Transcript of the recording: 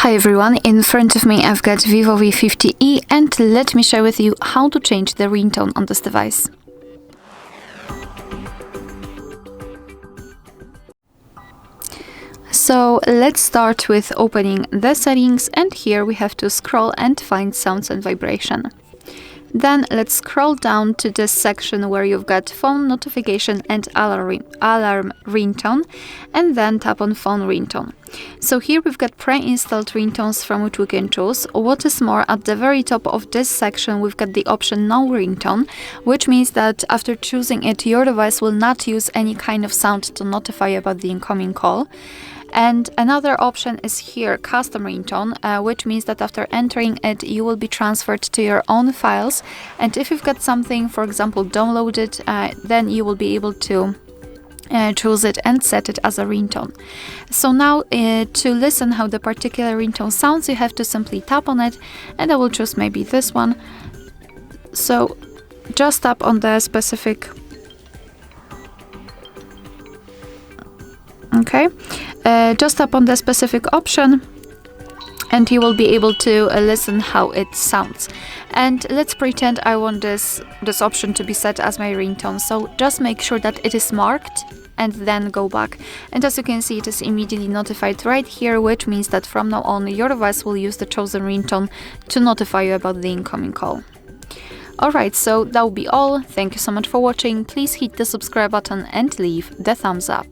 Hi everyone, in front of me I've got VIVO V50e and let me share with you how to change the ringtone on this device. So let's start with opening the settings, and here we have to scroll and find sounds and vibration. Then let's scroll down to this section where you've got phone notification and alarm ringtone, and then tap on phone ringtone. So here we've got pre-installed ringtones from which we can choose. What is more, at the very top of this section we've got the option no ringtone, which means that after choosing it your device will not use any kind of sound to notify you about the incoming call. And another option is here, custom ringtone, which means that after entering it, you will be transferred to your own files. And if you've got something, for example, downloaded, then you will be able to choose it and set it as a ringtone. So now to listen how the particular ringtone sounds, you have to simply tap on it, and I will choose maybe this one. So just tap on the specific. Okay, just tap on the specific option and you will be able to listen how it sounds. And let's pretend I want this option to be set as my ringtone. So just make sure that it is marked and then go back. And as you can see, it is immediately notified right here, which means that from now on your device will use the chosen ringtone to notify you about the incoming call. Alright, so that will be all. Thank you so much for watching. Please hit the subscribe button and leave the thumbs up.